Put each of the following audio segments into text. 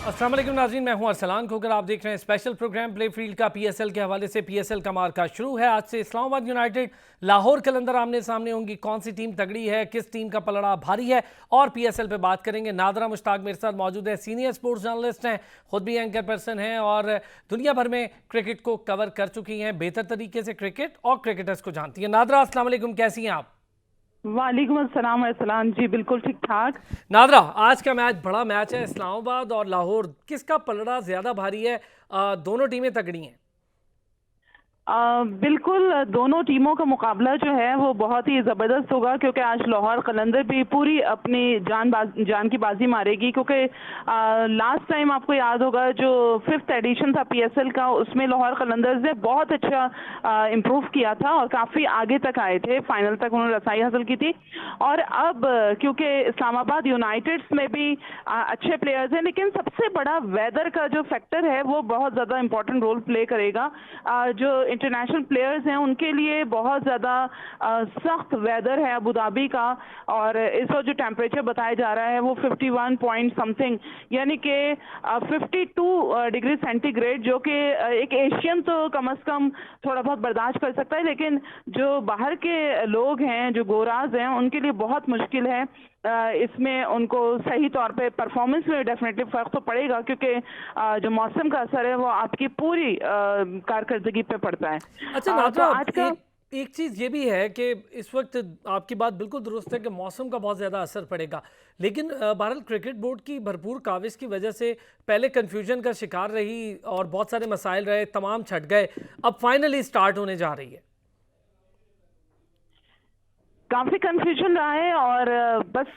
अस्सलाम वालेकुम नाज़रीन, मैं हूं अरसलान खोकर। आप देख रहे हैं स्पेशल प्रोग्राम प्ले फील्ड का। पीएसएल के हवाले से पीएसएल का मार्का शुरू है। आज से इस्लामाबाद यूनाइटेड लाहौर कलंदर आमने सामने होंगी। कौन सी टीम तगड़ी है, किस टीम का पलड़ा भारी है, और पीएसएल पे बात करेंगे। नादरा मुश्ताक मेरे साथ मौजूद है, सीनियर स्पोर्ट्स जर्नलिस्ट हैं, खुद भी एंकर पर्सन हैं और दुनिया भर में क्रिकेट को कवर कर चुकी हैं, बेहतर तरीके से क्रिकेट और क्रिकेटर्स को जानती हैं। नादरा अस्सलाम वालेकुम, कैसी हैं आप? वालेकुम अस्सलाम अरसलान जी, बिल्कुल ठीक ठाक। नादरा, आज का मैच बड़ा मैच है, इस्लामाबाद और लाहौर, किसका पलड़ा ज्यादा भारी है? दोनों टीमें तगड़ी हैं। बिल्कुल दोनों टीमों का मुकाबला जो है वो बहुत ही ज़बरदस्त होगा, क्योंकि आज लाहौर कलंदर भी पूरी अपनी जान की बाजी मारेगी। क्योंकि लास्ट टाइम आपको याद होगा जो 5th एडिशन था पीएसएल का, उसमें लाहौर कलंदर ने बहुत अच्छा इम्प्रूव किया था और काफ़ी आगे तक आए थे, फाइनल तक उन्होंने रसाई हासिल की थी। और अब क्योंकि इस्लामाबाद यूनाइटेड्स में भी अच्छे प्लेयर्स हैं, लेकिन सबसे बड़ा वेदर का जो फैक्टर है वो बहुत ज़्यादा इंपॉर्टेंट रोल प्ले करेगा। जो इंटरनेशनल प्लेयर्स हैं उनके लिए बहुत ज़्यादा सख्त वेदर है अबू धाबी का, और इस वक्त जो टेम्परेचर बताया जा रहा है वो 51 पॉइंट समथिंग, यानी कि 52 डिग्री सेंटीग्रेड, जो कि एक एशियन तो कम से कम थोड़ा बहुत बर्दाश्त कर सकता है, लेकिन जो बाहर के लोग हैं, जो गोराज हैं, उनके लिए बहुत मुश्किल है। इसमें उनको सही तौर पे परफॉर्मेंस में डेफिनेटली फ़र्क तो पड़ेगा, क्योंकि जो मौसम का असर है वो आपकी पूरी कारकर्दगी पे पड़ता है। अच्छा नादरा, आज का एक चीज़ ये भी है कि इस वक्त आपकी बात बिल्कुल दुरुस्त है कि मौसम का बहुत ज़्यादा असर पड़ेगा, लेकिन बहरहाल क्रिकेट बोर्ड की भरपूर काविश की वजह से पहले कन्फ्यूजन का शिकार रही और बहुत सारे मसाइल रहे, तमाम छट गए, अब फाइनली स्टार्ट होने जा रही है। काफ़ी कंफ्यूजन रहा है और बस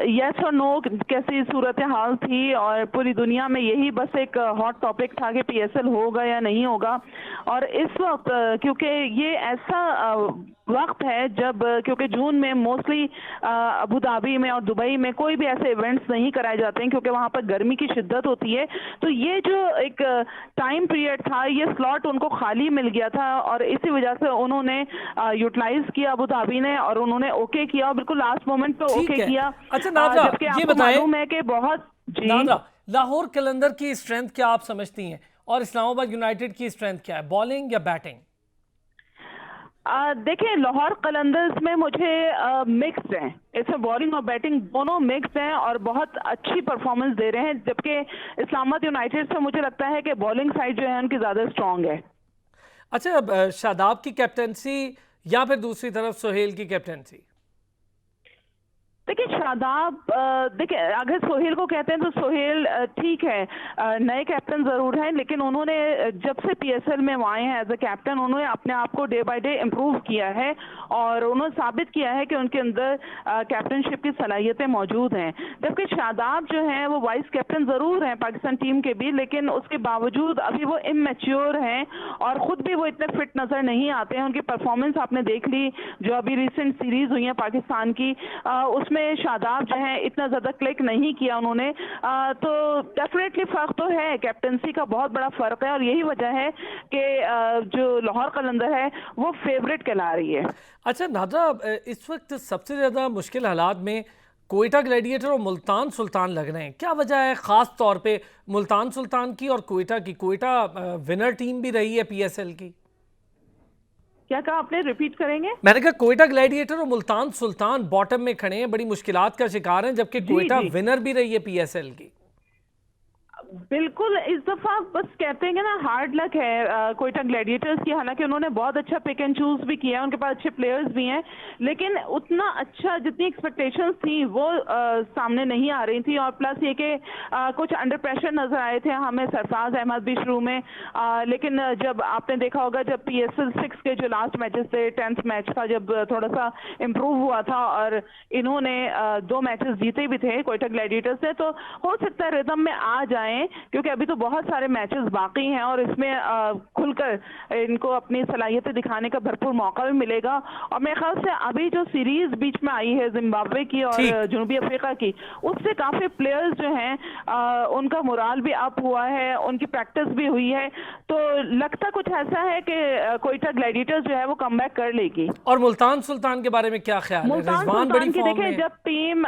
यस और नो कैसी सूरत हाल थी, और पूरी दुनिया में यही बस एक हॉट टॉपिक था कि पीएसएल होगा या नहीं होगा। और इस वक्त क्योंकि ये ऐसा वक्त है जब, क्योंकि जून में मोस्टली अबू धाबी में और दुबई में कोई भी ऐसे इवेंट्स नहीं कराए जाते हैं, क्योंकि वहाँ पर गर्मी की शिद्दत होती है। तो ये जो एक टाइम पीरियड था, ये स्लॉट उनको खाली मिल गया था और इसी वजह से उन्होंने यूटिलाइज किया अबू धाबी ने, और उन्होंने ओके किया, और बिल्कुल लास्ट मोमेंट पे ओके किया। अच्छा नादरा, जबकि आपको मालूम है कि बहुत नादरा, लाहौर कलंदर की स्ट्रेंथ क्या आप समझती हैं और इस्लामाबाद यूनाइटेड की स्ट्रेंथ क्या है, बॉलिंग या बैटिंग? देखिए, लाहौर कलंदर्स में मुझे मिक्स्ड हैं, इसमें बॉलिंग और बैटिंग दोनों मिक्स्ड हैं और बहुत अच्छी परफॉर्मेंस दे रहे हैं। जबकि इस्लामाबाद यूनाइटेड से मुझे लगता है कि बॉलिंग साइड जो है उनकी ज़्यादा स्ट्रांग है। अच्छा, शादाब की कैप्टनसी या फिर दूसरी तरफ सोहेल की कैप्टनसी? देखिए शादाब, देखिए अगर सोहेल को कहते हैं तो सोहेल ठीक है, नए कैप्टन ज़रूर हैं, लेकिन उन्होंने जब से पीएसएल में वो आए हैं एज अ कैप्टन, उन्होंने अपने आप को डे बाय डे इम्प्रूव किया है और उन्होंने साबित किया है कि उनके अंदर कैप्टनशिप की सलाहियतें मौजूद हैं। जबकि शादाब जो हैं वो वाइस कैप्टन ज़रूर हैं पाकिस्तान टीम के भी, लेकिन उसके बावजूद अभी वो इमेच्योर हैं और ख़ुद भी वो इतने फिट नज़र नहीं आते हैं। उनकी परफॉर्मेंस आपने देख ली जो अभी रिसेंट सीरीज़ हुई है पाकिस्तान की, उसमें शादाब जो है इतना ज़्यादा क्लिक नहीं किया उन्होंने। तो डेफिनेटली फ़र्क तो है, कैप्टनसी का बहुत बड़ा फ़र्क है, और यही वजह है कि जो लाहौर कलंदर है वो फेवरेट कहला रही है। अच्छा नादरा, इस वक्त सबसे ज़्यादा मुश्किल हालात में कोयटा ग्लैडिएटर और मुल्तान सुल्तान लग रहे हैं, क्या वजह है ख़ास तौर पे मुल्तान सुल्तान की और कोयटा की? कोयटा विनर टीम भी रही है पीएसएल की। क्या कहा आपने, रिपीट करेंगे? मैंने कहा कोयटा ग्लैडिएटर और मुल्तान सुल्तान बॉटम में खड़े हैं, बड़ी मुश्किलात का शिकार हैं, जबकि कोयटा विनर भी रही है पीएसएल की। बिल्कुल, इस दफ़ा बस कहते हैं ना हार्ड लक है कोयटा ग्लैडिएटर्स की। हालांकि उन्होंने बहुत अच्छा पिक एंड चूज भी किया है, उनके पास अच्छे प्लेयर्स भी हैं, लेकिन उतना अच्छा जितनी एक्सपेक्टेशंस थी वो सामने नहीं आ रही थी। और प्लस ये कि कुछ अंडर प्रेशर नजर आए थे हमें सरफराज अहमद भी शुरू में, लेकिन जब आपने देखा होगा जब पीएसएल 6 के जो लास्ट मैचेस थे, 10th मैच था जब थोड़ा सा इम्प्रूव हुआ था और इन्होंने 2 मैचेस जीते भी थे कोयटा ग्लैडिएटर्स से, तो हो सकता है रिदम में आ जाए, क्योंकि अभी तो बहुत सारे मैचेस बाकी हैं और इसमें खुलकर इनको अपनी सलाहियतें दिखाने का भरपूर मौका भी मिलेगा। और मेरे ख्याल से अभी जो सीरीज बीच में आई है जिम्बाब्वे की और जनूबी अफ्रीका की, उससे काफी प्लेयर्स जो हैं उनका मोराल भी अप हुआ है, उनकी प्रैक्टिस भी हुई है, तो लगता कुछ ऐसा है कि कोयटा ग्लैडिएटर्स जो है वो कम बैक कर लेगी। और मुल्तान सुल्तान के बारे में क्या ख्याल है? मुल्तान सुल्तान की देखिए, जब टीम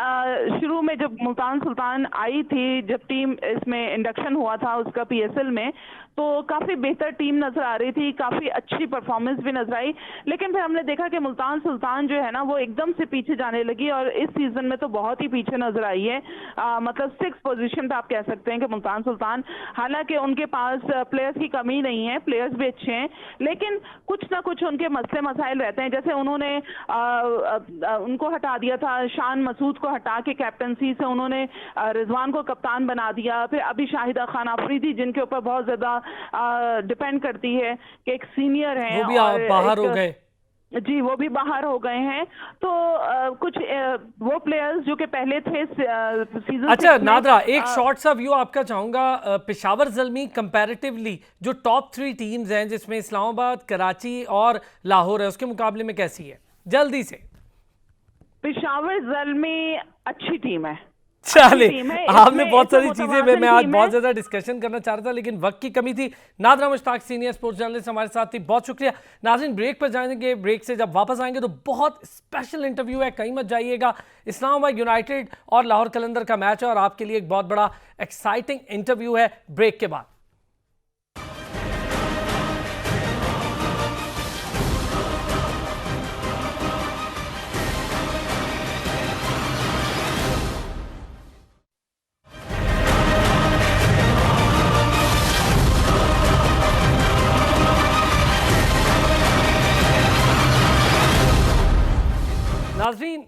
शुरू में जब मुल्तान सुल्तान आई थी, जब टीम इसमें इंडक्शन हुआ था उसका पीएसएल में, तो काफ़ी बेहतर टीम नज़र आ रही थी, काफ़ी अच्छी परफॉर्मेंस भी नजर आई। लेकिन फिर हमने देखा कि मुल्तान सुल्तान जो है ना वो एकदम से पीछे जाने लगी और इस सीज़न में तो बहुत ही पीछे नजर आई है। मतलब 6 पोजीशन पे आप कह सकते हैं कि मुल्तान सुल्तान, हालांकि उनके पास प्लेयर्स की कमी नहीं है, प्लेयर्स भी अच्छे हैं, लेकिन कुछ ना कुछ उनके मसले मसाइल रहते हैं। जैसे उन्होंने उनको हटा दिया था, शान मसूद को हटा के कैप्टनसी से उन्होंने रिजवान को कप्तान बना दिया। फिर अभी शाहिदा खान आफरीदी जिनके ऊपर बहुत ज़्यादा डिपेंड करती है कि एक सीनियर हैं वो भी और बाहर हो एक, गए। जी वो भी बाहर हो गए हैं। तो कुछ वो प्लेयर्स जो कि पहले थे सीजन अच्छा 6 में। नादरा, एक शॉर्ट सा व्यू आपका चाहूंगा। पेशावर ज़ल्मी कंपैरेटिवली जो टॉप 3 टीम्स हैं जिसमें इस्लामाबाद, कराची और लाहौर है, उसके मुकाबले में कैसी है जल्दी से? पेशावर ज़ल्मी अच्छी टीम है, चले, टीम है, आपने बहुत इसमें सारी चीजें मुतवाज़िन मैं आज टीम बहुत है। ज्यादा डिस्कशन करना चाह रहा था लेकिन वक्त की कमी थी। NADRA Mushtaq senior sports journalist हमारे साथ थी, बहुत शुक्रिया। नाज़रीन ब्रेक पर जाएंगे, ब्रेक से जब वापस आएंगे तो बहुत स्पेशल इंटरव्यू है, कहीं मत जाइएगा। इस्लामाबाद यूनाइटेड और लाहौर कलंदर का मैच है और आपके लिए एक बहुत बड़ा एक्साइटिंग इंटरव्यू है ब्रेक के बाद। नाज़रीन,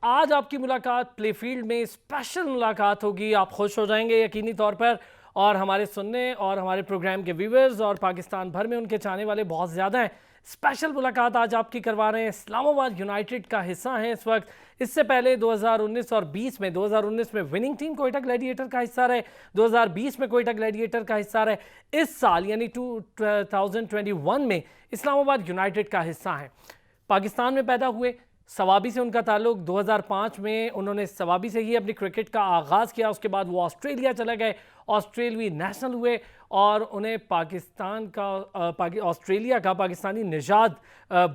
आज आपकी मुलाकात प्लेफील्ड में स्पेशल मुलाकात होगी, आप खुश हो जाएंगे यकीनी तौर पर। और हमारे सुनने और हमारे प्रोग्राम के व्यूवर्स और पाकिस्तान भर में उनके चाहने वाले बहुत ज़्यादा हैं। स्पेशल मुलाकात आज आपकी करवा रहे हैं, इस्लामाबाद यूनाइटेड का हिस्सा हैं इस वक्त। इससे पहले 2019 और 20 में, 2019 में विनिंग टीम कोयटा ग्लैडिएटर का हिस्सा रहे, 2020 में कोयटा ग्लैडिएटर का हिस्सा रहे। इस साल यानी 2021 में इस्लामाबाद यूनाइटेड का हिस्सा हैं। पाकिस्तान में पैदा हुए, सवाबी से उनका ताल्लुक, 2005 में उन्होंने सवाबी से ही अपनी क्रिकेट का आगाज़ किया। उसके बाद वो ऑस्ट्रेलिया चले गए, ऑस्ट्रेलवी नेशनल हुए और उन्हें पाकिस्तान का ऑस्ट्रेलिया का पाकिस्तानी निजात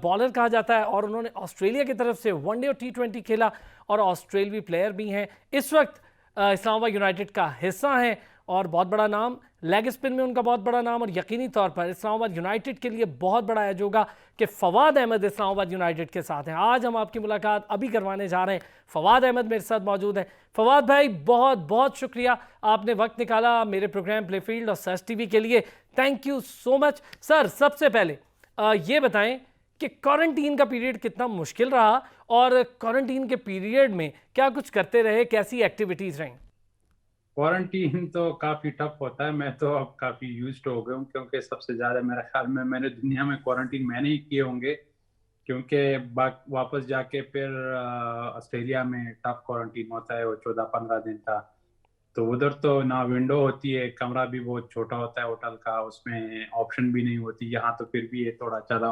बॉलर कहा जाता है। और उन्होंने ऑस्ट्रेलिया की तरफ से वनडे और T20 खेला और ऑस्ट्रेलवी प्लेयर भी हैं। इस वक्त इस्लामाबाद यूनाइटेड का हिस्सा हैं और बहुत बड़ा नाम, लेग स्पिन में उनका बहुत बड़ा नाम। और यकीनी तौर पर इस्लामाबाद यूनाइटेड के लिए बहुत बड़ा एज होगा कि फवाद अहमद इस्लामाबाद यूनाइटेड के साथ हैं। आज हम आपकी मुलाकात अभी करवाने जा रहे हैं, फवाद अहमद मेरे साथ मौजूद हैं। फवाद भाई, बहुत बहुत शुक्रिया, आपने वक्त निकाला मेरे प्रोग्राम प्लेफील्ड और सर्च टीवी के लिए। Thank you so much sir. सबसे पहले ये बताएं कि क्वारंटीन का पीरियड कितना मुश्किल रहा और क्वारंटीन के पीरियड में क्या कुछ करते रहे, कैसी एक्टिविटीज़ रहीं? क्वारंटीन तो काफ़ी टफ होता है। मैं तो अब काफ़ी यूज्ड हो गया हूँ, क्योंकि सबसे ज़्यादा मेरा ख्याल में मैंने दुनिया में क्वारंटीन मैंने ही किए होंगे, क्योंकि वापस जाके फिर ऑस्ट्रेलिया में टफ क्वारंटीन होता है, वो 14-15 दिन का। तो उधर तो ना विंडो होती है, कमरा भी बहुत छोटा होता है होटल का, उसमें ऑप्शन भी नहीं होती। यहाँ तो फिर भी ये थोड़ा ज़्यादा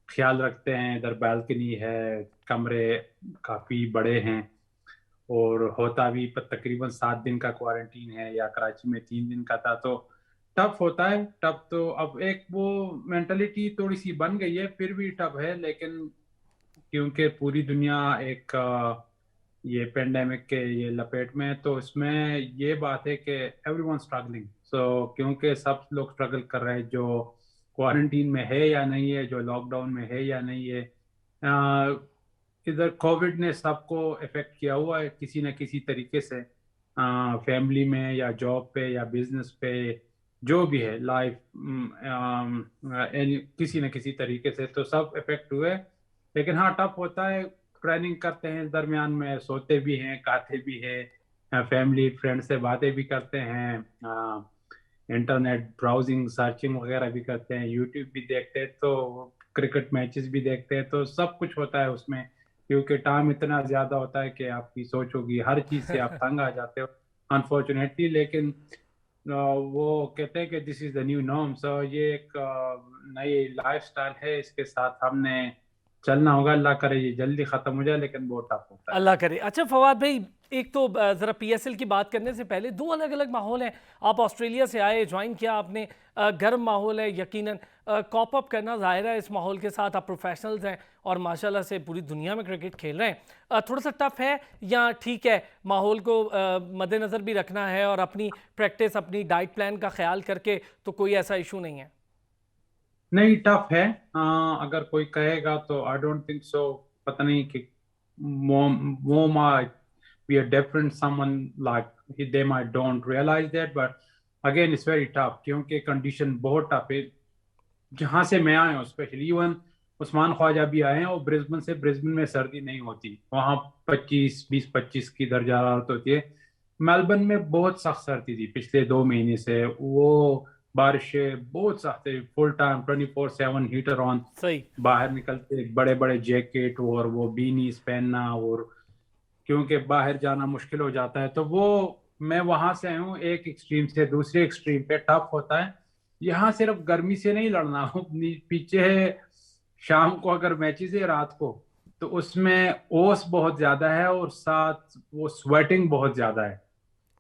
ख्याल रखते हैं, इधर बालकनी है, कमरे काफ़ी बड़े हैं और होता भी तकरीबन 7 दिन का क्वारंटीन है, या कराची में 3 दिन का था। तो टफ होता है। टफ तो अब एक वो मेंटलिटी थोड़ी सी बन गई है, फिर भी टफ है। लेकिन क्योंकि पूरी दुनिया एक ये पेंडेमिक के ये लपेट में है, तो इसमें ये बात है कि एवरीवन स्ट्रगलिंग। सो क्योंकि सब लोग स्ट्रगल कर रहे हैं, जो क्वारंटीन में है या नहीं है, जो लॉकडाउन में है या नहीं है। इधर कोविड ने सबको इफेक्ट किया हुआ है किसी न किसी तरीके से, फैमिली में या जॉब पे या बिजनेस पे, जो भी है लाइफ, किसी न किसी तरीके से तो सब इफेक्ट हुए। लेकिन हाँ, टफ होता है। ट्रेनिंग करते हैं, दरमियान में सोते भी हैं, खाते भी हैं, फैमिली फ्रेंड से बातें भी करते हैं, इंटरनेट ब्राउजिंग सर्चिंग वगैरह भी करते हैं, यूट्यूब भी देखते हैं, तो क्रिकेट मैचेस भी देखते हैं। तो सब कुछ होता है उसमें, क्योंकि टाइम इतना ज़्यादा होता है कि आपकी सोच होगी, हर चीज़ से आप तंग आ जाते हो अनफॉर्चुनेटली। लेकिन वो कहते हैं कि this is the new norm. So ये एक नई लाइफस्टाइल है, इसके साथ हमने चलना होगा। अल्लाह करे ये जल्दी खत्म हो जाए, लेकिन बहुत टफ होता है। अल्लाह करे। अच्छा फवाद भाई, एक तो ज़रा पीएसएल की बात करने से पहले दो अलग अलग माहौल हैं। आप ऑस्ट्रेलिया से आए, ज्वाइन किया आपने, गर्म माहौल है यकीनन, कॉप अप करना ज़ाहिर है इस माहौल के साथ। आप प्रोफेशनल्स हैं और माशाल्लाह से पूरी दुनिया में क्रिकेट खेल रहे हैं। थोड़ा सा टफ है या ठीक है, माहौल को मद्देनज़र भी रखना है और अपनी प्रैक्टिस, अपनी डाइट प्लान का ख्याल करके, तो कोई ऐसा इशू नहीं है? नहीं, टफ है। अगर कोई कहेगा तो आई डोंट थिंक सो। पता नहीं कि वो might be a different someone, like they might don't realize that, but again it's very tough क्योंकि कंडीशन बहुत टफ है। जहां से मैं आया हूँ स्पेशली, इवन उस्मान ख्वाजा भी आए हैं, और ब्रिस्बेन से, ब्रिस्बेन में सर्दी नहीं होती, वहाँ 25 की दर्जा हरारत होती है। मेलबर्न में बहुत सख्त सर्दी थी पिछले 2 महीने से, वो बारिशें बहुत सख्त है, फुल टाइम 24/7 हीटर ऑन। सही। बाहर निकलते बड़े बड़े जैकेट और वो बीनीज पहनना, और क्योंकि बाहर जाना मुश्किल हो जाता है। तो वो, मैं वहां से आया हूँ, एक एक्सट्रीम से दूसरे एक्सट्रीम पे टफ होता है। यहाँ सिर्फ गर्मी से नहीं लड़ना हो, पीछे है शाम को अगर मैचेस है रात को, तो उसमें ओस बहुत ज्यादा है और साथ वो स्वेटिंग बहुत ज्यादा है,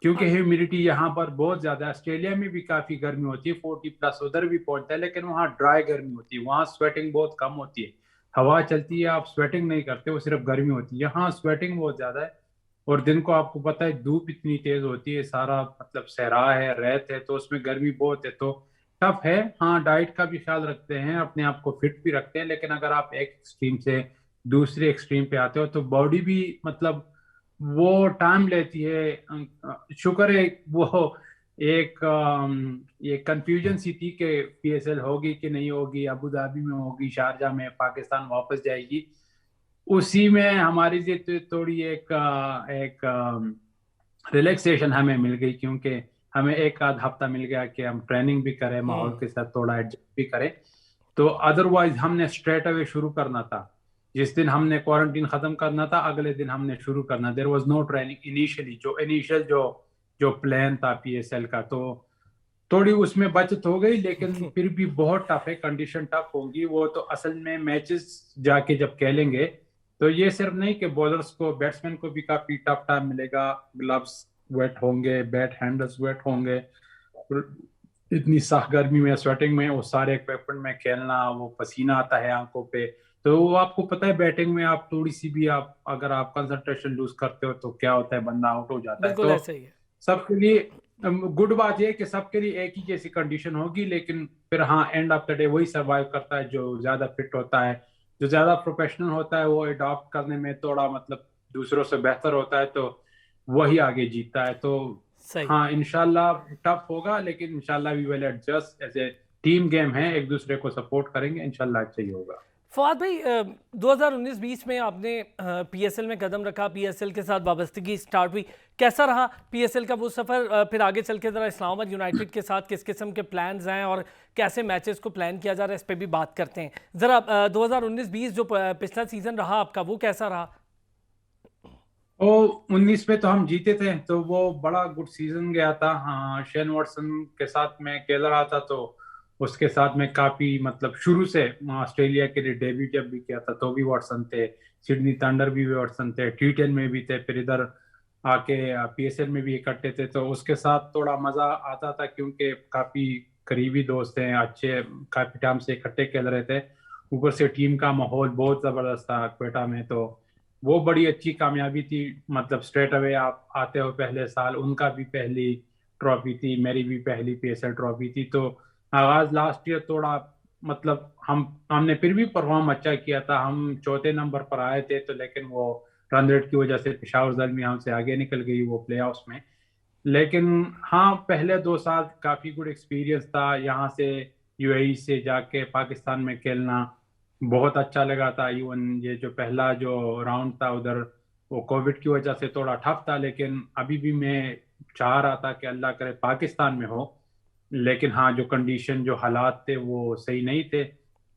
क्योंकि ह्यूमिडिटी यहाँ पर बहुत ज्यादा है। ऑस्ट्रेलिया में भी काफी गर्मी होती है, 40+ उधर भी पहुंचता है, लेकिन वहाँ ड्राई गर्मी होती है, वहाँ स्वेटिंग बहुत कम होती है। हवा चलती है, आप स्वेटिंग नहीं करते, वो सिर्फ गर्मी होती है। यहाँ स्वेटिंग बहुत ज्यादा है, और दिन को आपको पता है धूप इतनी तेज होती है, सारा मतलब सहरा है, रेत है, तो उसमें गर्मी बहुत है, तो टफ है। हाँ, डाइट का भी ख्याल रखते हैं, अपने आप को फिट भी रखते हैं, लेकिन अगर आप एक एक्सट्रीम से दूसरे एक्सट्रीम पे आते हो तो बॉडी भी मतलब वो टाइम लेती है। शुक्र है वो एक ये कंफ्यूजन सी थी कि पीएसएल होगी कि नहीं होगी, अबू धाबी में होगी, शारजा में, पाकिस्तान वापस जाएगी, उसी में हमारी थोड़ी एक रिलैक्सेशन हमें मिल गई, क्योंकि हमें एक आध हफ्ता मिल गया कि हम ट्रेनिंग भी करें, माहौल के साथ थोड़ा एडजस्ट भी करें। तो अदरवाइज हमने स्ट्रेट अवे शुरू करना था, जिस दिन हमने क्वारंटीन खत्म करना था अगले दिन हमने शुरू करना। There was no training initially, जो इनिशियल जो प्लान था पीएसएल का, तो थोड़ी उसमें बचत हो गई, लेकिन फिर भी बहुत टफ है, कंडीशन टफ होगी। वो तो असल में मैचेस जाके जब खेलेंगे, तो ये सिर्फ नहीं कि बॉलर्स को, बैट्समैन को भी काफी टफ टाइम मिलेगा, ग्लव्स वेट होंगे, बैट हैंडल्स वेट होंगे, इतनी सख्त गर्मी में, स्वेटिंग में, वो सारे इक्विपमेंट में खेलना, वो पसीना आता है आंखों पे। तो वो आपको पता है बैटिंग में आप थोड़ी सी भी, आप अगर आप कंसंट्रेशन लूज करते हो तो क्या होता है, बंदा आउट हो जाता है। बिल्कुल तो ऐसा ही है। सबके लिए गुड बात यह है कि सबके लिए एक ही जैसी कंडीशन होगी, लेकिन फिर हाँ, एंड ऑफ द डे वही सरवाइव करता है जो ज्यादा फिट होता है, जो ज्यादा प्रोफेशनल होता है, वो अडॉप्ट करने में थोड़ा मतलब दूसरों से बेहतर होता है, तो वही आगे जीतता है। तो सही। हाँ, इंशाल्लाह टफ होगा, लेकिन इंशाल्लाह we will adjust, as a team game है, एक दूसरे को सपोर्ट करेंगे, इंशाल्लाह अच्छा ही होगा। फवाद भाई, 2019-20 में आपने पीएसएल में कदम रखा, पीएसएल के साथ वाबस्तगी स्टार्ट हुई, कैसा रहा पीएसएल का वो सफ़र? फिर आगे चल के ज़रा इस्लामाबाद यूनाइटेड के साथ किस किस्म के प्लान्स हैं और कैसे मैचेस को प्लान किया जा रहा है, इस पर भी बात करते हैं ज़रा। 2019-20 जो पिछला सीज़न रहा आपका, वो कैसा रहा? ओ 19 में तो हम जीते थे, तो वो बड़ा गुड सीजन गया था। हाँ, शेन वॉटसन के साथ मैं खेल रहा था, तो उसके साथ में काफी मतलब शुरू से ऑस्ट्रेलिया के लिए डेब्यू जब भी किया था तो भी वॉटसन थे, सिडनी थंडर भी वॉटसन थे, T10 में भी थे, फिर इधर आके पीएसएल में भी इकट्ठे थे, तो उसके साथ थोड़ा मजा आता था, क्योंकि काफी करीबी दोस्त हैं, अच्छे काफी टाइम से इकट्ठे खेल रहे थे। ऊपर से टीम का माहौल बहुत जबरदस्त था क्वेटा में, तो वो बड़ी अच्छी कामयाबी थी। मतलब स्ट्रेट अवे आप आते हो पहले साल, उनका भी पहली ट्रॉफी थी, मेरी भी पहली पीएसएल ट्रॉफी थी। तो आगाज लास्ट ईयर थोड़ा मतलब हमने फिर भी परफॉर्म अच्छा किया था, हम चौथे नंबर पर आए थे, तो लेकिन वो रन रेट की वजह से पेशावर ज़ल्मी हमसे आगे निकल गई वो प्लेऑफ्स में। लेकिन हाँ, पहले 2 साल काफी गुड एक्सपीरियंस था, यहाँ से यूएई से जाके पाकिस्तान में खेलना बहुत अच्छा लगा था। इवन ये जो पहला जो राउंड था उधर, वो कोविड की वजह से थोड़ा टफ था, लेकिन अभी भी मैं चाह रहा था कि अल्लाह करे पाकिस्तान में हो। लेकिन हाँ, जो कंडीशन, जो हालात थे वो सही नहीं थे,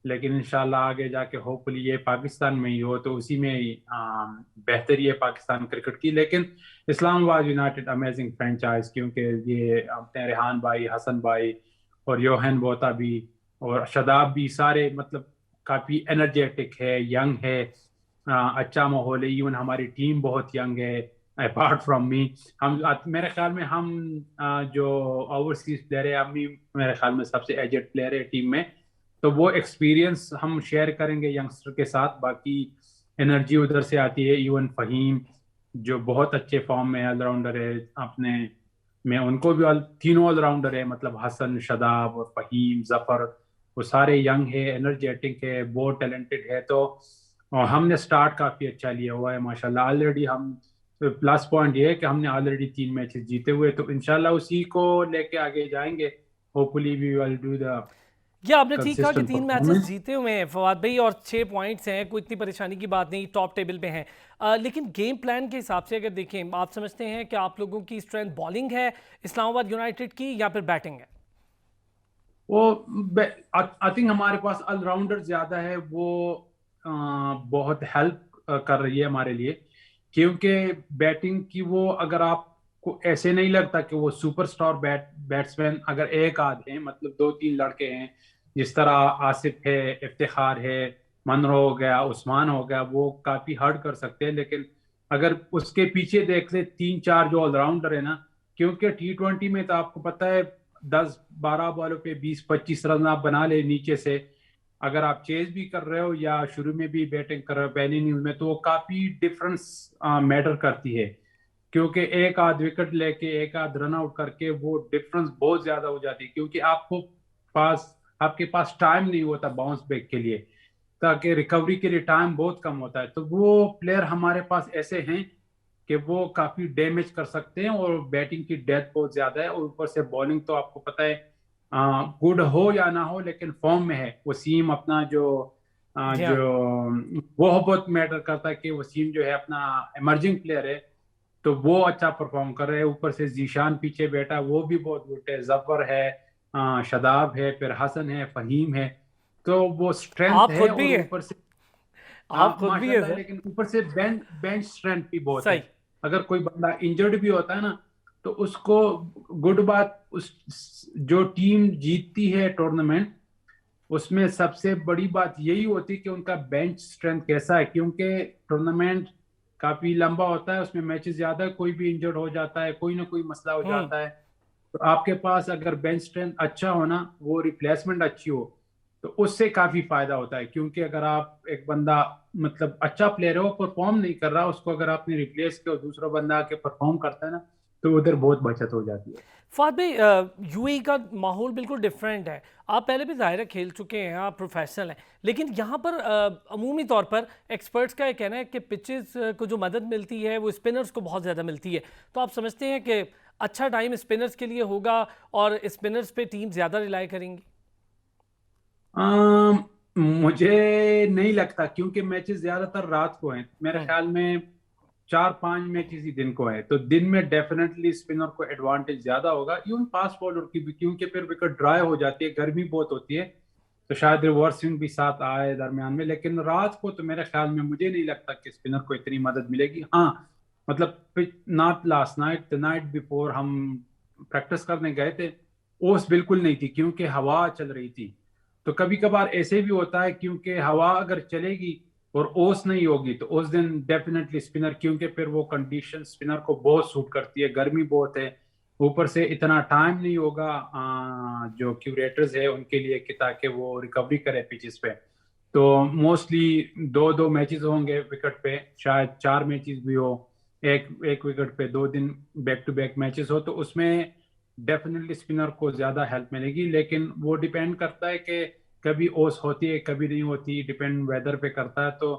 लेकिन इंशाल्लाह आगे जाके होपफुली ये पाकिस्तान में ही हो, तो उसी में ही बेहतरी है पाकिस्तान क्रिकेट की। लेकिन इस्लामाबाद यूनाइटेड अमेजिंग फ्रेंचाइज, क्योंकि ये अपने रेहान भाई, हसन भाई और योहन बोता भी और शदाब भी, सारे मतलब काफ़ी एनर्जेटिक है, यंग है, अच्छा माहौल है। इवन हमारी टीम बहुत यंग है अपार्ट फ्रॉम मी। मेरे ख्याल में हम जो ओवरसीज प्लेयर है, हम भी मेरे ख्याल में सबसे एजेड प्लेयर है टीम में। तो वो एक्सपीरियंस हम शेयर करेंगे यंगस्टर के साथ। बाकी एनर्जी उधर से आती है। इवन फहीम जो बहुत अच्छे फॉर्म में ऑलराउंडर है अपने में, उनको भी तीनों ऑलराउंडर है, मतलब हसन, शदाब और फहीम, जफर, वो सारे यंग है, एनर्जेटिक है, बहुत टैलेंटेड है। तो और हमने स्टार्ट काफी अच्छा लिया हुआ है माशाल्लाह। ऑलरेडी हम, प्लस पॉइंट ये है कि हमने ऑलरेडी 3 मैचेस जीते हुए, तो इंशाल्लाह उसी को लेके आगे जाएंगे। Hopefully we will do the ये आपने ठीक कहा कि कंसिस्टेंट 3 मैचेस परफॉर्मेंस। जीते हुए हैं फवाद भाई, और 6 पॉइंट्स हैं, कोई इतनी परेशानी की बात नहीं, टॉप टेबल पे हैं। लेकिन गेम प्लान के हिसाब से अगर देखें, आप समझते हैं कि आप लोगों की स्ट्रेंथ बॉलिंग है इस्लामाबाद यूनाइटेड की, या फिर बैटिंग है? वो आई थिंक हमारे पास ऑलराउंडर ज्यादा है, वो बहुत हेल्प कर रही है हमारे लिए। क्योंकि बैटिंग की वो, अगर आपको ऐसे नहीं लगता कि वो सुपरस्टार बैट्समैन अगर एक आध हैं, मतलब 2-3 लड़के हैं, जिस तरह आसिफ है, इफ्तिखार है, मनरो हो गया, उस्मान हो गया, वो काफी हर्ट कर सकते हैं। लेकिन अगर उसके पीछे देख ले 3-4 जो ऑलराउंडर है ना, क्योंकि T20 में तो आपको पता है 10-12 बॉलों पे 20-25 रन आप बना ले नीचे से, अगर आप चेज भी कर रहे हो या शुरू में भी बैटिंग कर रहे हो पहली इनिंग्स में, तो वो काफी डिफरेंस मैटर करती है। क्योंकि एक आध विकेट लेके, एक आध रन आउट करके वो डिफरेंस बहुत ज्यादा हो जाती है। क्योंकि आपके पास टाइम नहीं होता बाउंस बैक के लिए, ताकि रिकवरी के लिए टाइम बहुत कम होता है। तो वो प्लेयर हमारे पास ऐसे हैं कि वो काफी डैमेज कर सकते हैं, और बैटिंग की डेप्थ बहुत ज्यादा है। और ऊपर से बॉलिंग तो आपको पता है, गुड हो या ना हो लेकिन फॉर्म में है। वसीम अपना जी हाँ। जो वो बहुत मैटर करता है कि वसीम जो है अपना इमर्जिंग प्लेयर है, तो वो अच्छा परफॉर्म कर रहे हैं। ऊपर से जीशान पीछे बैठा, वो भी बहुत गुड है, जफर है, शदाब है, फिर हसन है, फहीम है। तो वो स्ट्रेंथ आप है। खुद भी और है, ऊपर से आप खुद भी है माशाल्लाह, सर। लेकिन ऊपर से बेंच बेंच स्ट्रेंथ भी बहुत है। सही। अगर कोई बंदा इंजर्ड भी होता है ना, तो उसको गुड बात, उस जो टीम जीतती है टूर्नामेंट, उसमें सबसे बड़ी बात यही होती है कि उनका बेंच स्ट्रेंथ कैसा है। क्योंकि टूर्नामेंट काफी लंबा होता है, उसमें मैचेस ज्यादा है, कोई भी इंजर्ड हो जाता है, कोई ना कोई मसला हो हम्म। जाता है। तो आपके पास अगर बेंच स्ट्रेंथ अच्छा हो ना, वो रिप्लेसमेंट अच्छी हो, तो उससे काफी फायदा होता है। क्योंकि अगर आप एक बंदा, मतलब अच्छा प्लेयर हो, परफॉर्म नहीं कर रहा, उसको अगर आपने रिप्लेस किया और दूसरा बंदा आके परफॉर्म करता है ना, तो उधर बहुत बचत हो जाती है। फहद भाई, यूएई का माहौल बिल्कुल डिफरेंट है। आप पहले भी ज़ाहिर है खेल चुके हैं, आप प्रोफेशनल हैं, लेकिन यहाँ पर अमूमी तौर पर एक्सपर्ट्स का ये कहना है कि पिचेस को जो मदद मिलती है वो स्पिनर्स को बहुत ज़्यादा मिलती है। तो आप समझते हैं कि अच्छा टाइम स्पिनर्स के लिए होगा और स्पिनर्स पे टीम ज़्यादा रिलाई करेंगी? मुझे नहीं लगता, क्योंकि मैचेस ज्यादातर रात को हैं मेरे हम्म। ख्याल में। 4-5 मैच इसी दिन को है, तो दिन में डेफिनेटली स्पिनर को एडवांटेज ज्यादा होगा, इवन फास्ट बॉलर की भी। क्योंकि फिर विकेट ड्राई हो जाती है, गर्मी बहुत होती है, तो शायद रिवर्स स्विंग भी साथ आए दरमियान में। लेकिन रात को तो मेरे ख्याल में मुझे नहीं लगता कि स्पिनर को इतनी मदद मिलेगी। हाँ, मतलब not last night, the night before हम प्रैक्टिस करने गए थे, ओस बिल्कुल नहीं थी क्योंकि हवा चल रही थी। तो कभी कभार ऐसे भी होता है, क्योंकि हवा अगर चलेगी और ओस नहीं होगी, तो उस दिन डेफिनेटली स्पिनर, क्योंकि फिर वो कंडीशन स्पिनर को बहुत सूट करती है, गर्मी बहुत है, ऊपर से इतना टाइम नहीं होगा जो क्यूरेटर्स है उनके लिए कि ताकि वो रिकवरी करे पिचेस पे। तो मोस्टली 2-2 मैचेस होंगे विकेट पे, शायद 4 मैचेस भी हो, एक एक विकेट पे 2 दिन बैक टू बैक मैचेस हो, तो उसमें डेफिनेटली स्पिनर को ज्यादा हेल्प मिलेगी। लेकिन वो डिपेंड करता है कि कभी ओस होती है, कभी नहीं होती, डिपेंड वेदर पे करता है। तो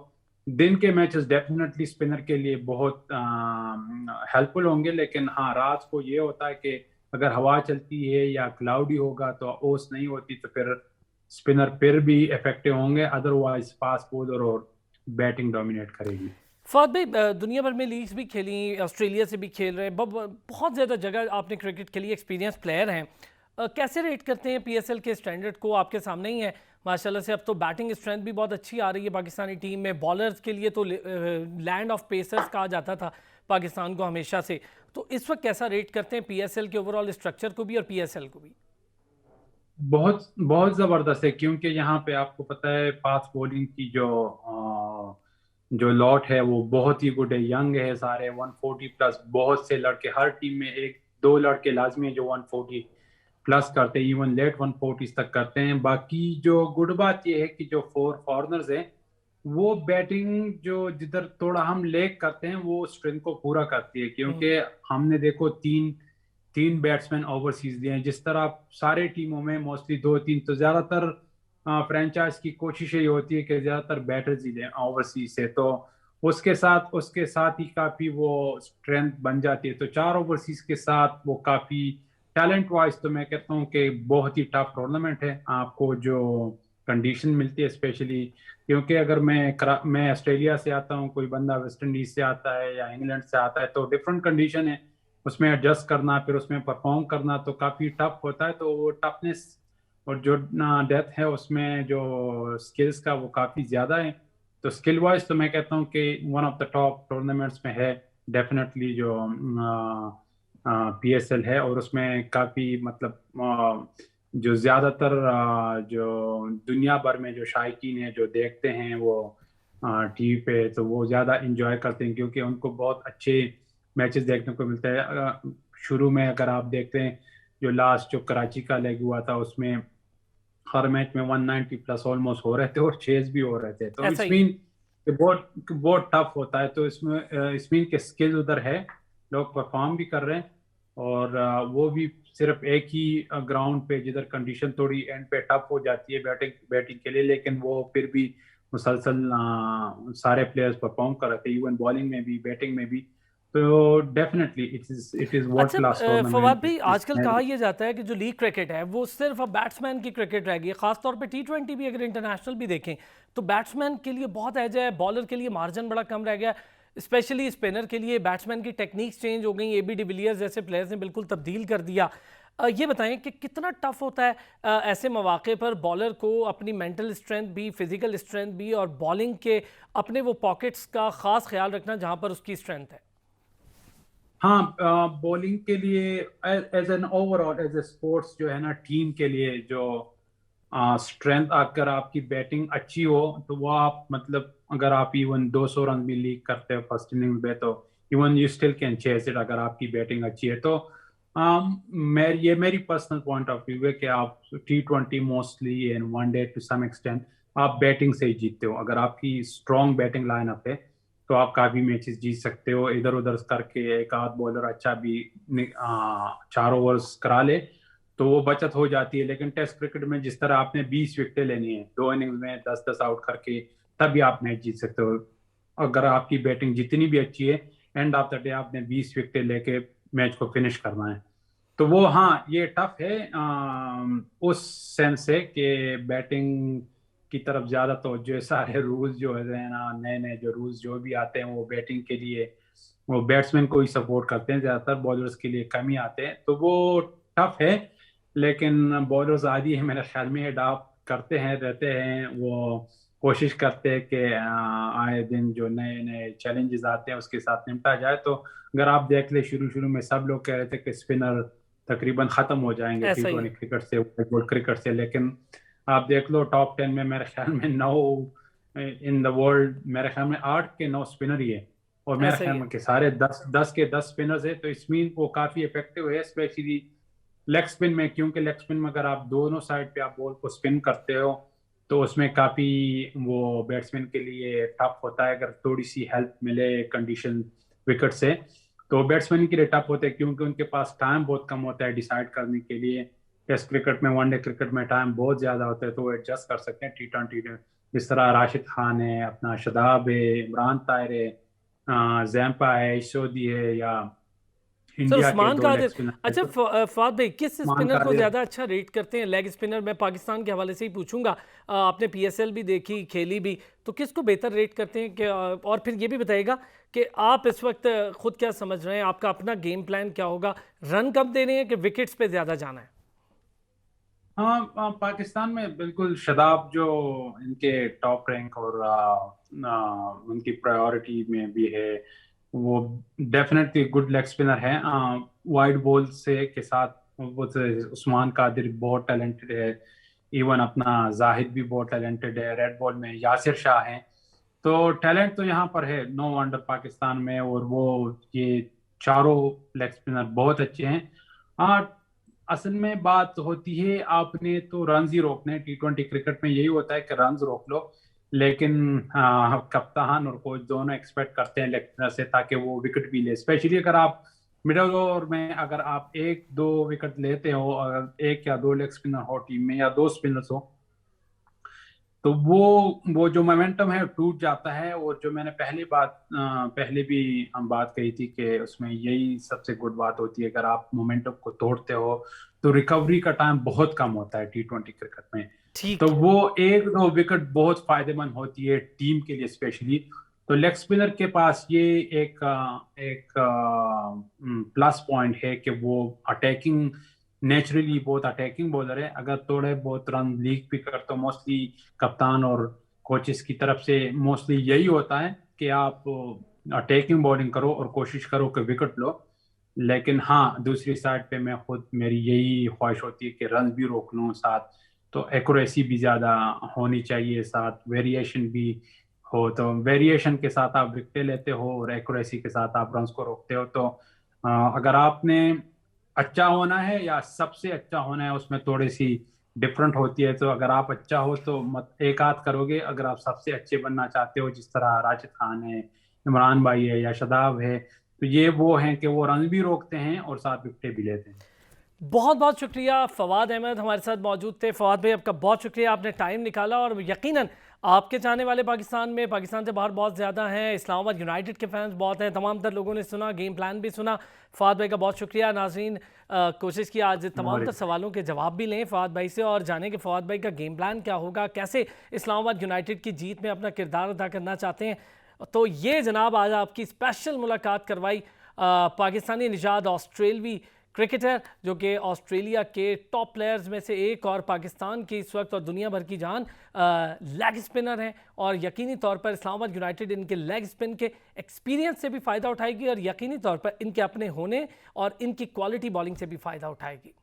दिन के मैचेस डेफिनेटली स्पिनर के लिए बहुत हेल्पफुल होंगे। लेकिन हाँ, रात को ये होता है कि अगर हवा चलती है या क्लाउडी होगा तो ओस नहीं होती, तो फिर स्पिनर फिर भी इफेक्टिव होंगे, अदरवाइज फास्ट बॉलर और बैटिंग डोमिनेट करेगी। फहद भाई, दुनिया भर में लीग्स भी खेली, ऑस्ट्रेलिया से भी खेल रहे हैं, बहुत ज़्यादा जगह आपने क्रिकेट खेली, एक्सपीरियंस प्लेयर हैं। कैसे रेट करते हैं पीएसएल के स्टैंडर्ड को? आपके सामने ही है माशाल्लाह से। अब तो बैटिंग स्ट्रेंथ भी बहुत अच्छी आ रही है पाकिस्तानी टीम में। बॉलर्स के लिए तो लैंड ऑफ पेसर्स कहा जाता था पाकिस्तान को हमेशा से। तो इस वक्त कैसा रेट करते हैं पीएसएल के ओवरऑल स्ट्रक्चर को भी और पीएसएल को भी? बहुत बहुत जबरदस्त है, क्योंकि यहाँ पे आपको पता है फास्ट बॉलिंग की जो लॉट है वो बहुत ही गुड है, यंग है सारे, 140 प्लस, बहुत से लड़के हर टीम में एक दो लड़के लाजमी है जो 140 प्लस करते हैं, इवन लेट 140 तक करते हैं। बाकी जो गुड बात ये है कि जो फोर फॉरनर्स हैं वो बैटिंग जो जिधर थोड़ा हम लेग करते हैं वो स्ट्रेंथ को पूरा करती है, क्योंकि हमने देखो तीन तीन बैट्समैन ओवरसीज दिए हैं। जिस तरह आप सारे टीमों में मोस्टली दो तीन, तो ज्यादातर फ्रेंचाइज की कोशिश यही होती है कि ज्यादातर बैटर्स ही लें ओवरसीज से, तो उसके साथ ही काफी वो स्ट्रेंथ बन जाती है। तो चार ओवरसीज के साथ वो काफी टैलेंट वाइज तो मैं कहता हूँ कि बहुत ही टफ टूर्नामेंट है। आपको जो कंडीशन मिलती है स्पेशली, क्योंकि अगर मैं ऑस्ट्रेलिया से आता हूँ, कोई बंदा वेस्ट इंडीज से आता है या इंग्लैंड से आता है, तो डिफरेंट कंडीशन है, उसमें एडजस्ट करना फिर उसमें परफॉर्म करना तो काफी टफ होता है। तो वो टफनेस और जो डेप्थ है उसमें जो स्किल्स का वो काफी ज्यादा है। तो स्किल वाइज तो मैं कहता हूँ कि one of the top tournaments में है डेफिनेटली जो पीएसएल है। और उसमें काफी मतलब जो ज्यादातर जो दुनिया भर में जो शायकीन है जो देखते हैं वो टीवी पे, तो वो ज्यादा इंजॉय करते हैं, क्योंकि उनको बहुत अच्छे मैचेस देखने को मिलते हैं। शुरू में अगर आप देखते हैं जो लास्ट जो कराची का लेग हुआ था उसमें हर मैच में 190 प्लस ऑलमोस्ट हो रहे थे और चेज भी हो रहे थे, तो ऐसा इट्स ही है। मीन बहुत बहुत टफ होता है। तो इसमें इट्स मीन के स्किल उधर है, लोग परफॉर्म भी कर रहे हैं। और वो भी सिर्फ एक ही ग्राउंड पे जिधर कंडीशन थोड़ी एंड पे टफ हो जाती है बैटिंग बैटिंग के लिए, लेकिन वो फिर भी मुसलसल सारे प्लेयर्स परफॉर्म कर रहे थे, इवन बॉलिंग में भी बैटिंग में भी। तो डेफिनेटली इट इज वर्ल्ड अच्छा क्लास फवाद टूर्नामेंट भाई, आजकल इसमें। कहा यह जाता है कि जो लीग क्रिकेट है वो सिर्फ अब बैट्समैन की क्रिकेट रह गई है। खासतौर पे T20 भी अगर इंटरनेशनल भी देखें तो बैट्समैन के लिए बहुत एज है, बॉलर के लिए मार्जिन बड़ा कम रह गया। स्पेशली स्पिनर के लिए बैट्समैन की टेक्निक्स चेंज हो गई। AB डिविलियर्स जैसे प्लेयर्स ने बिल्कुल तब्दील कर दिया। ये बताएं कि कितना टफ होता है ऐसे मौके पर बॉलर को अपनी मेंटल स्ट्रेंथ भी, फिजिकल स्ट्रेंथ भी और बॉलिंग के अपने वो पॉकेट्स का खास ख्याल रखना जहां पर उसकी स्ट्रेंथ है। हाँ, बॉलिंग के लिए as an overall as a sports जो है ना, टीम के लिए जो स्ट्रेंथ, अगर आपकी बैटिंग अच्छी हो तो वो आप मतलब अगर आप इवन 200 रन भी लीग करते हो फर्स्ट इनिंग में, तो even you still can chess it अगर आपकी बैटिंग अच्छी है तो। ये मेरी पर्सनल पॉइंट ऑफ व्यू है कि आप T20 mostly and one day to some extent आप बैटिंग से ही जीतते हो। अगर आपकी स्ट्रॉन्ग बैटिंग लाइनअप है तो आप काफी मैचेस जीत सकते हो। इधर उधर करके एक आध बॉलर अच्छा भी 4 ओवर्स करा ले तो वो बचत हो जाती है। लेकिन टेस्ट क्रिकेट में जिस तरह आपने 20 विकेटें लेनी है 2 इनिंग्स में 10-10 आउट करके, तभी आप मैच जीत सकते हो। अगर आपकी बैटिंग जितनी भी अच्छी है, एंड ऑफ द डे आपने 20 विकेटें लेके मैच को फिनिश करना है। तो वो हाँ ये टफ है उस सेंस से कि बैटिंग की तरफ ज्यादा तवज्जो है। सारे रूल्स जो है ना, नए नए जो रूल्स जो भी आते हैं वो बैटिंग के लिए वो बैट्समैन को ही सपोर्ट करते हैं, ज्यादातर बॉलर्स के लिए कम ही आते हैं, तो वो टफ है। लेकिन बॉलर्स आदि है मेरे ख्याल में अडाप्ट करते हैं रहते हैं, वो कोशिश करते हैं कि आए दिन जो नए नए चैलेंजेस आते हैं उसके साथ निपटा जाए। तो अगर आप देख ले शुरू शुरू में सब लोग कह रहे थे कि स्पिनर तकरीबन खत्म हो जाएंगे टी ऐसा ही ट्वेंटी है। क्रिकेट से, वर्ल्ड क्रिकेट से, लेकिन आप देख लो टॉप 10 में मेरे ख्याल में 9 इन द वर्ल्ड, मेरे ख्याल में 8 के 9 स्पिनर ही है, और मेरे ऐसा ही ख्याल है। में कि सारे 10 के 10 स्पिनर्स है। तो इसमीन वो काफी इफेक्टिव है स्पेशली लेग स्पिन में, क्योंकि लेग स्पिन में अगर आप दोनों साइड पे आप बॉल को स्पिन करते हो तो उसमें काफी वो बैट्समैन के लिए टफ होता है। अगर थोड़ी सी हेल्प मिले कंडीशन विकेट से तो बैट्समैन के लिए टफ होता है, क्योंकि उनके पास टाइम बहुत कम होता है डिसाइड करने के लिए। टेस्ट क्रिकेट में, वनडे क्रिकेट में टाइम बहुत ज्यादा होता है, तो वो एडजस्ट कर सकते हैं T20 में। जिस तरह राशिद खान है, अपना शदाब है, इमरान ताहिर है, जैम्पा है, इशोदी है, या सर इंडिया के उस्मान 2 लेग कादिर, स्पिनर है अच्छा तो फवाद भाई, किस मान स्पिनर को कादिर। ज़्यादा अच्छा रेट करते हैं? लेग स्पिनर, मैं पाकिस्तान के हवाले से ही पूछूंगा। आपने PSL भी देखी, खेली भी, तो किसको बेहतर रेट करते हैं कि और फिर ये भी बताइएगा कि आप इस वक्त खुद क्या समझ रहे हैं, आपका अपना गेम प्लान क्या होगा? रन कम देने हैं कि विकेट्स पे ज़्यादा जाना है? हाँ, पाकिस्तान में बिल्कुल शदाब जो इनके टॉप रैंक और उनकी प्रायोरिटी में भी है, वो डेफिनेटली गुड लेग स्पिनर है। वाइड बॉल से के साथ वो तो उस्मान कादिर बहुत टैलेंटेड है, इवन अपना जाहिद भी बहुत टैलेंटेड है, रेड बॉल में यासिर शाह हैं। तो टैलेंट तो यहाँ पर है, नो वंडर पाकिस्तान में। और वो ये चारों लेग स्पिनर बहुत अच्छे हैं। हाँ, असल में बात होती है, आपने तो रन ही रोकने, T20 क्रिकेट में यही होता है कि रन रोक लो। लेकिन कप्तान और कोच दोनों एक्सपेक्ट करते हैं लेग स्पिनर से, ताकि वो विकेट भी ले। स्पेशली अगर आप मिडल ओवर में अगर आप एक दो विकेट लेते हो, अगर एक या दो लेग स्पिनर हो टीम में या दो स्पिनर्स हो, तो वो जो मोमेंटम है टूट जाता है। और जो मैंने पहले भी हम बात कही थी कि उसमें यही सबसे गुड बात होती है, अगर आप मोमेंटम को तोड़ते हो तो रिकवरी का टाइम बहुत कम होता है T20 क्रिकेट में। ठीक तो वो एक दो विकेट बहुत फायदेमंद होती है टीम के लिए स्पेशली। तो लेग स्पिनर के पास ये एक प्लस पॉइंट है कि वो अटैकिंग, नेचुरली बहुत अटैकिंग बॉलर है। अगर थोड़े बहुत रन लीक भी कर, तो मोस्टली कप्तान और कोचेस की तरफ से मोस्टली यही होता है कि आप अटैकिंग बॉलिंग करो और कोशिश करो कि विकेट लो। लेकिन हाँ, दूसरी साइड पे मैं खुद, मेरी यही ख्वाहिश होती है कि रन भी रोक लूँ साथ, तो एक्यूरेसी भी ज़्यादा होनी चाहिए, साथ वेरिएशन भी हो। तो वेरिएशन के साथ आप विकेट लेते हो और एक्यूरेसी के साथ आप रन्स को रोकते हो। तो अगर आपने अच्छा होना है या सबसे अच्छा होना है, उसमें थोड़ी सी डिफरेंट होती है। तो अगर आप अच्छा हो तो मत एक आध करोगे, अगर आप सबसे अच्छे बनना चाहते हो, जिस तरह राशिद खान है, इमरान भाई है या शादाब है, तो ये वो हैं कि वो रन भी रोकते हैं और साथ विकेट भी लेते हैं। बहुत बहुत शुक्रिया। फवाद अहमद हमारे साथ मौजूद थे। फवाद भाई, आपका बहुत शुक्रिया, आपने टाइम निकाला। और यकीनन आपके चाहने वाले पाकिस्तान से बाहर बहुत ज़्यादा हैं। इस्लामाबाद यूनाइटेड के फैंस बहुत हैं। तमाम तर लोगों ने सुना, गेम प्लान भी सुना। फवाद भाई का बहुत शुक्रिया। नाजरीन, कोशिश की आज तमाम तर सवालों के जवाब भी लें फवाद भाई से, और जाने कि फवाद भाई का गेम प्लान क्या होगा, कैसे इस्लामाबाद यूनाइटेड की जीत में अपना किरदार अदा करना चाहते हैं। तो ये जनाब आज आपकी स्पेशल मुलाकात करवाई पाकिस्तानी निजाद ऑस्ट्रेलवी क्रिकेटर, जो कि ऑस्ट्रेलिया के टॉप प्लेयर्स में से एक और पाकिस्तान की इस वक्त और दुनिया भर की जान लेग स्पिनर हैं। और यकीनी तौर पर इस्लामाबाद यूनाइटेड इनके लेग स्पिन के एक्सपीरियंस से भी फ़ायदा उठाएगी, और यकीनी तौर पर इनके अपने होने और इनकी क्वालिटी बॉलिंग से भी फ़ायदा उठाएगी।